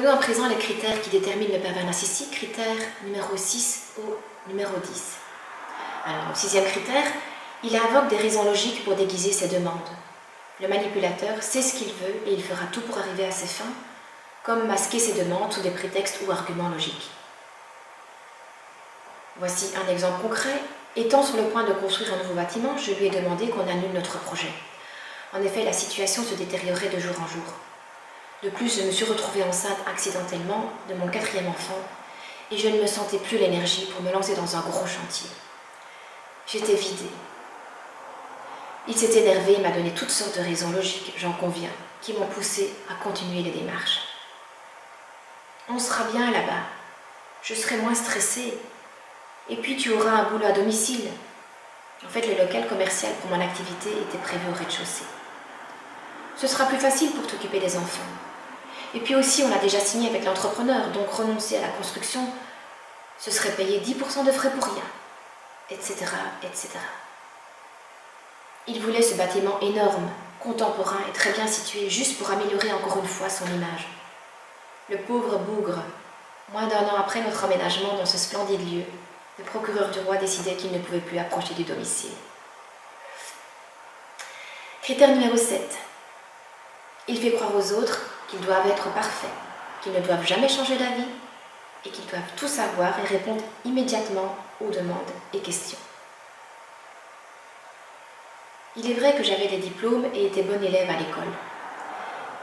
Prenons à présent les critères qui déterminent le pervers narcissique, critère numéro 6 au numéro 10. Alors, au sixième critère, il invoque des raisons logiques pour déguiser ses demandes. Le manipulateur sait ce qu'il veut et il fera tout pour arriver à ses fins, comme masquer ses demandes sous des prétextes ou arguments logiques. Voici un exemple concret. Étant sur le point de construire un nouveau bâtiment, je lui ai demandé qu'on annule notre projet. En effet, la situation se détériorait de jour en jour. De plus, je me suis retrouvée enceinte accidentellement de mon 4e enfant et je ne me sentais plus l'énergie pour me lancer dans un gros chantier. J'étais vidée. Il s'est énervé et m'a donné toutes sortes de raisons logiques, j'en conviens, qui m'ont poussée à continuer les démarches. On sera bien là-bas. Je serai moins stressée. Et puis tu auras un boulot à domicile. En fait, le local commercial pour mon activité était prévu au rez-de-chaussée. Ce sera plus facile pour t'occuper des enfants. Et puis aussi, on a déjà signé avec l'entrepreneur, donc renoncer à la construction, ce serait payer 10% de frais pour rien, etc., etc. Il voulait ce bâtiment énorme, contemporain et très bien situé, juste pour améliorer encore une fois son image. Le pauvre bougre, moins d'1 an après notre emménagement dans ce splendide lieu, le procureur du roi décidait qu'il ne pouvait plus approcher du domicile. Critère numéro 7. Il fait croire aux autres qu'ils doivent être parfaits, qu'ils ne doivent jamais changer d'avis et qu'ils doivent tout savoir et répondre immédiatement aux demandes et questions. Il est vrai que j'avais des diplômes et étais bonne élève à l'école.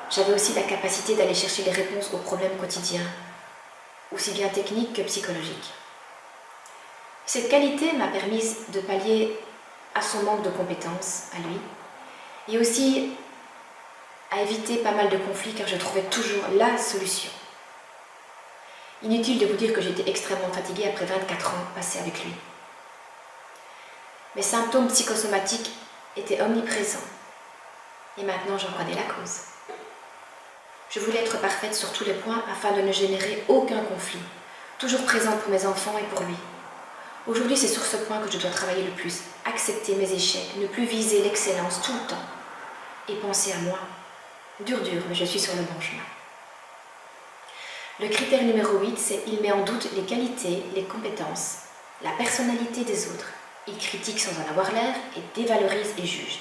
J'avais aussi la capacité d'aller chercher les réponses aux problèmes quotidiens, aussi bien techniques que psychologiques. Cette qualité m'a permis de pallier à son manque de compétences, à lui, et aussi à éviter pas mal de conflits car je trouvais toujours la solution. Inutile de vous dire que j'étais extrêmement fatiguée après 24 ans passés avec lui. Mes symptômes psychosomatiques étaient omniprésents et maintenant j'en connais la cause. Je voulais être parfaite sur tous les points afin de ne générer aucun conflit, toujours présente pour mes enfants et pour lui. Aujourd'hui, c'est sur ce point que je dois travailler le plus, accepter mes échecs, ne plus viser l'excellence tout le temps et penser à moi. Dur, mais je suis sur le bon chemin. Le critère numéro 8, c'est il met en doute les qualités, les compétences, la personnalité des autres. Il critique sans en avoir l'air et dévalorise et juge.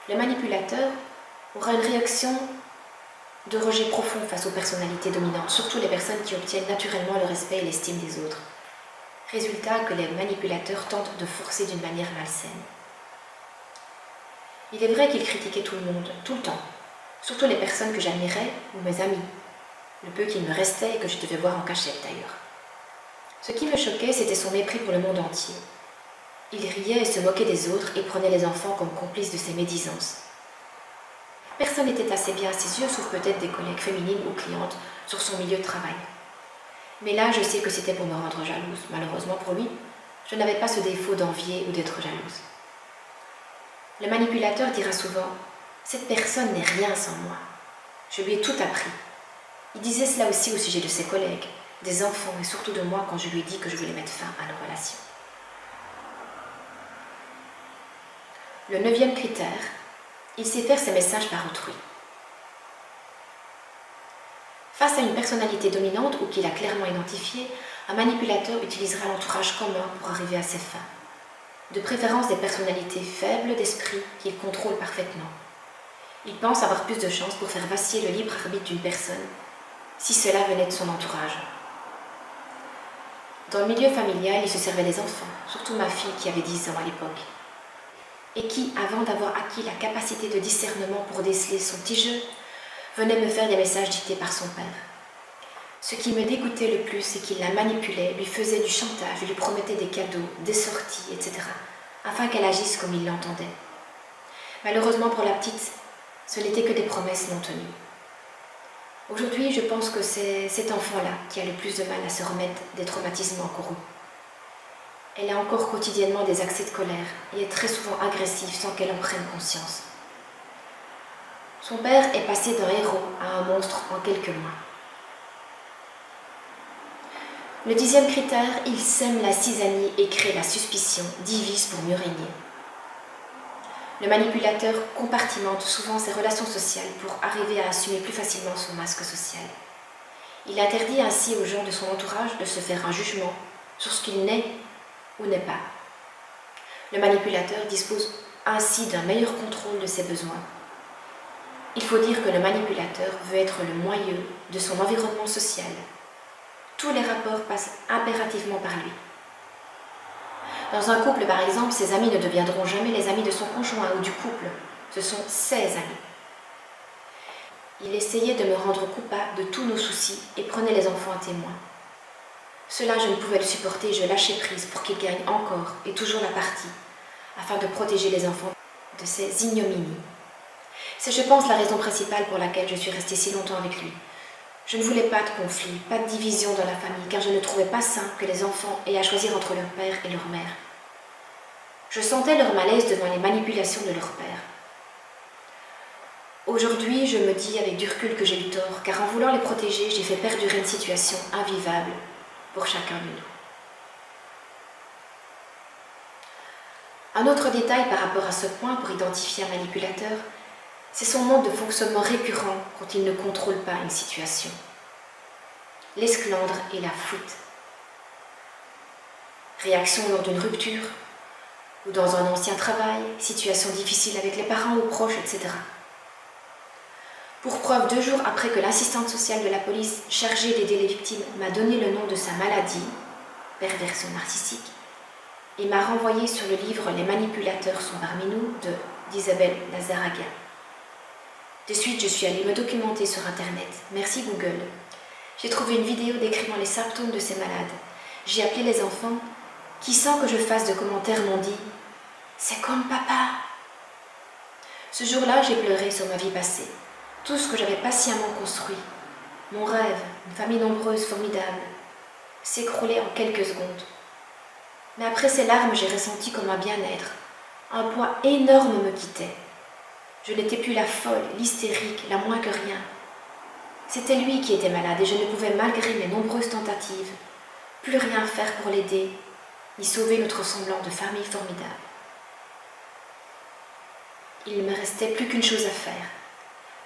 Le manipulateur aura une réaction de rejet profond face aux personnalités dominantes, surtout les personnes qui obtiennent naturellement le respect et l'estime des autres. Résultat que les manipulateurs tentent de forcer d'une manière malsaine. Il est vrai qu'il critiquait tout le monde, tout le temps, surtout les personnes que j'admirais ou mes amis, le peu qu'il me restait et que je devais voir en cachette d'ailleurs. Ce qui me choquait, c'était son mépris pour le monde entier. Il riait et se moquait des autres et prenait les enfants comme complices de ses médisances. Personne n'était assez bien à ses yeux, sauf peut-être des collègues féminines ou clientes sur son milieu de travail. Mais là, je sais que c'était pour me rendre jalouse. Malheureusement pour lui, je n'avais pas ce défaut d'envier ou d'être jalouse. Le manipulateur dira souvent « Cette personne n'est rien sans moi. Je lui ai tout appris. » Il disait cela aussi au sujet de ses collègues, des enfants et surtout de moi quand je lui ai dit que je voulais mettre fin à nos relations. Le 9e critère, il sait faire ses messages par autrui. Face à une personnalité dominante ou qu'il a clairement identifiée, un manipulateur utilisera l'entourage commun pour arriver à ses fins. De préférence des personnalités faibles d'esprit qu'il contrôle parfaitement. Il pense avoir plus de chances pour faire vaciller le libre arbitre d'une personne, si cela venait de son entourage. Dans le milieu familial, il se servait des enfants, surtout ma fille qui avait 10 ans à l'époque, et qui, avant d'avoir acquis la capacité de discernement pour déceler son petit jeu, venait me faire des messages dictés par son père. Ce qui me dégoûtait le plus, c'est qu'il la manipulait, lui faisait du chantage, lui promettait des cadeaux, des sorties, etc., afin qu'elle agisse comme il l'entendait. Malheureusement pour la petite, ce n'était que des promesses non tenues. Aujourd'hui, je pense que c'est cet enfant-là qui a le plus de mal à se remettre des traumatismes encourus. Elle a encore quotidiennement des accès de colère et est très souvent agressive sans qu'elle en prenne conscience. Son père est passé d'un héros à un monstre en quelques mois. Le 10e critère, il sème la zizanie et crée la suspicion, divise pour mieux régner. Le manipulateur compartimente souvent ses relations sociales pour arriver à assumer plus facilement son masque social. Il interdit ainsi aux gens de son entourage de se faire un jugement sur ce qu'il n'est ou n'est pas. Le manipulateur dispose ainsi d'un meilleur contrôle de ses besoins. Il faut dire que le manipulateur veut être le moyeu de son environnement social. Tous les rapports passent impérativement par lui. Dans un couple, par exemple, ses amis ne deviendront jamais les amis de son conjoint ou du couple. Ce sont ses amis. Il essayait de me rendre coupable de tous nos soucis et prenait les enfants à témoin. Cela, je ne pouvais le supporter, je lâchais prise pour qu'il gagne encore et toujours la partie, afin de protéger les enfants de ces ignominies. C'est, je pense, la raison principale pour laquelle je suis restée si longtemps avec lui. Je ne voulais pas de conflit, pas de division dans la famille, car je ne trouvais pas sain que les enfants aient à choisir entre leur père et leur mère. Je sentais leur malaise devant les manipulations de leur père. Aujourd'hui, je me dis avec du recul que j'ai eu tort, car en voulant les protéger, j'ai fait perdurer une situation invivable pour chacun de nous. Un autre détail par rapport à ce point pour identifier un manipulateur, c'est son mode de fonctionnement récurrent quand il ne contrôle pas une situation. L'esclandre et la fuite. Réaction lors d'une rupture, ou dans un ancien travail, situation difficile avec les parents ou proches, etc. Pour preuve, 2 jours après que l'assistante sociale de la police chargée d'aider les victimes m'a donné le nom de sa maladie, perversion narcissique, et m'a renvoyé sur le livre « Les manipulateurs sont parmi nous » d'Isabelle Lazaraga. De suite, je suis allée me documenter sur Internet. Merci Google. J'ai trouvé une vidéo décrivant les symptômes de ces malades. J'ai appelé les enfants qui, sans que je fasse de commentaires, m'ont dit « C'est comme papa ». Ce jour-là, j'ai pleuré sur ma vie passée. Tout ce que j'avais patiemment construit, mon rêve, une famille nombreuse, formidable, s'écroulait en quelques secondes. Mais après ces larmes, j'ai ressenti comme un bien-être. Un poids énorme me quittait. Je n'étais plus la folle, l'hystérique, la moins que rien. C'était lui qui était malade et je ne pouvais, malgré mes nombreuses tentatives, plus rien faire pour l'aider, ni sauver notre semblant de famille formidable. Il ne me restait plus qu'une chose à faire,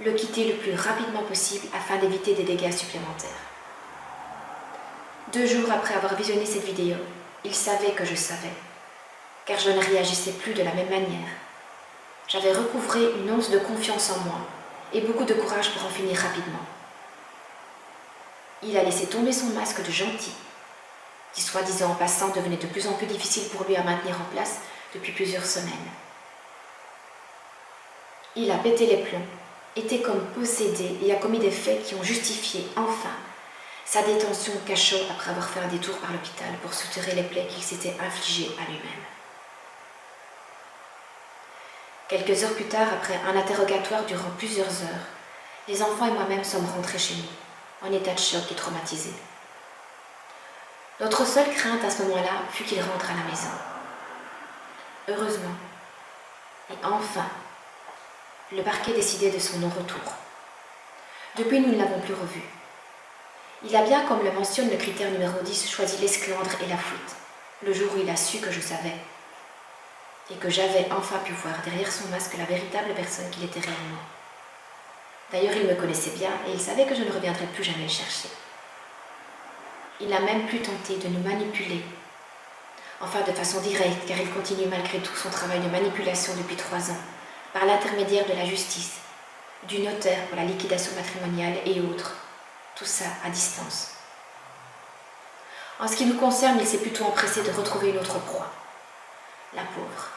le quitter le plus rapidement possible afin d'éviter des dégâts supplémentaires. 2 jours après avoir visionné cette vidéo, il savait que je savais, car je ne réagissais plus de la même manière. J'avais recouvré une once de confiance en moi et beaucoup de courage pour en finir rapidement. Il a laissé tomber son masque de gentil, qui soi-disant en passant devenait de plus en plus difficile pour lui à maintenir en place depuis plusieurs semaines. Il a pété les plombs, était comme possédé et a commis des faits qui ont justifié, enfin, sa détention au cachot après avoir fait un détour par l'hôpital pour suturer les plaies qu'il s'était infligées à lui-même. Quelques heures plus tard, après un interrogatoire durant plusieurs heures, les enfants et moi-même sommes rentrés chez nous, en état de choc et traumatisés. Notre seule crainte à ce moment-là fut qu'il rentre à la maison. Heureusement, et enfin, le parquet décidait de son non-retour. Depuis, nous ne l'avons plus revu. Il a bien, comme le mentionne le critère numéro 10, choisi l'esclandre et la fuite, le jour où il a su que je savais, et que j'avais enfin pu voir derrière son masque la véritable personne qu'il était réellement. D'ailleurs, il me connaissait bien et il savait que je ne reviendrais plus jamais le chercher. Il a même pu tenter de nous manipuler, enfin de façon directe, car il continue malgré tout son travail de manipulation depuis 3 ans, par l'intermédiaire de la justice, du notaire pour la liquidation matrimoniale et autres, tout ça à distance. En ce qui nous concerne, il s'est plutôt empressé de retrouver une autre proie, la pauvre.